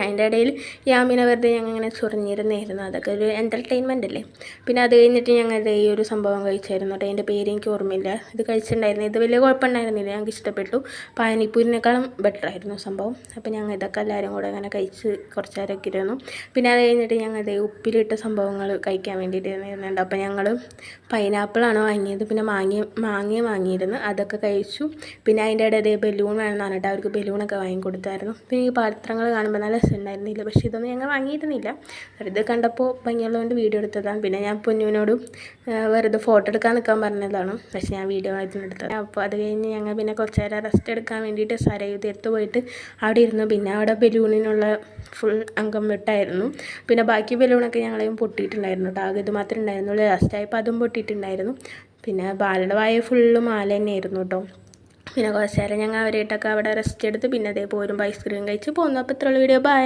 അതിൻ്റെ ഇടയിൽ യാമിനെ വെറുതെ ഞങ്ങൾ ഇങ്ങനെ ചൊറിഞ്ഞിരുന്നായിരുന്നു. അതൊക്കെ ഒരു എൻ്റർടൈൻമെൻ്റ് അല്ലേ. പിന്നെ അത് കഴിഞ്ഞിട്ട് ഞങ്ങൾ ഈ ഒരു സംഭവം കഴിച്ചായിരുന്നു കേട്ടോ. അതിൻ്റെ പേര് എനിക്ക് ഓർമ്മയില്ല. ഇത് കഴിച്ചിട്ടുണ്ടായിരുന്നു. ഇത് വലിയ കുഴപ്പമുണ്ടായിരുന്നില്ല, ഞങ്ങൾക്ക് ഇഷ്ടപ്പെട്ടു. പാനിപ്പൂരിനേക്കാളും ബെറ്റർ ആയിരുന്നു സംഭവം. അപ്പോൾ ഞങ്ങൾ ഇതൊക്കെ എല്ലാവരും കൂടെ അങ്ങനെ കഴിച്ച് കുറച്ച് നേരമൊക്കെ ഇരുന്നു. പിന്നെ അത് കഴിഞ്ഞിട്ട് ഞങ്ങൾ ഉപ്പിലിട്ട സംഭവങ്ങൾ കഴിക്കാൻ വേണ്ടിയിട്ട് ഇരുന്നുണ്ട്. അപ്പോൾ ഞങ്ങൾ പൈനാപ്പിളാണ് വാങ്ങിയത്. പിന്നെ മാങ്ങയും വാങ്ങിയിരുന്നു, അതൊക്കെ കഴിച്ചു. പിന്നെ അതിൻ്റെ ഇടയിൽ ബലൂൺ വേണമെന്ന് പറഞ്ഞിട്ട് അവർക്ക് ബലൂണൊക്കെ വാങ്ങിക്കൊടുത്തായിരുന്നു. പിന്നെ ഈ പാത്രങ്ങൾ കാണുമ്പോൾ നല്ല ഉണ്ടായിരുന്നില്ല, പക്ഷേ ഇതൊന്നും ഞങ്ങൾ വാങ്ങിയിരുന്നില്ല. വെറുതെ കണ്ടപ്പോൾ ഭംഗിയുള്ളതുകൊണ്ട് വീഡിയോ എടുത്തതാണ്. പിന്നെ ഞാൻ പൊന്നുവിനോടും വെറുതെ ഫോട്ടോ എടുക്കാൻ നിൽക്കാൻ പറഞ്ഞതാണ്, പക്ഷേ ഞാൻ വീഡിയോ ആയിട്ട് എടുത്തത്. അപ്പോൾ അത് കഴിഞ്ഞ് ഞങ്ങൾ പിന്നെ കുറച്ച് നേരം റെസ്റ്റ് എടുക്കാൻ വേണ്ടിയിട്ട് സരയൂ തീർത്ത് പോയിട്ട് അവിടെ ഇരുന്നു. പിന്നെ അവിടെ ബലൂണിനുള്ള ഫുൾ അംഗം വെട്ടായിരുന്നു. പിന്നെ ബാക്കി ബലൂണൊക്കെ ഞങ്ങളെയും പൊട്ടിയിട്ടുണ്ടായിരുന്നു കേട്ടോ. ആകെ ഇത് മാത്രമേ ഉണ്ടായിരുന്നുള്ളൂ. ലാസ്റ്റായപ്പോൾ അതും പൊട്ടിയിട്ടുണ്ടായിരുന്നു. പിന്നെ ബാലയുടെ വായ ഫുള്ള് മാല തന്നെയായിരുന്നു കേട്ടോ. പിന്നെ കുറച്ച് നേരം ഞങ്ങൾ അവരായിട്ടൊക്കെ അവിടെ റെസ്റ്റ് എടുത്ത് പിന്നെ അതേ പോരുമ്പോൾ ഐസ്ക്രീം കഴിച്ച് പോന്നു. അപ്പോൾ ഇത്രയുള്ള വീഡിയോ. ബൈ.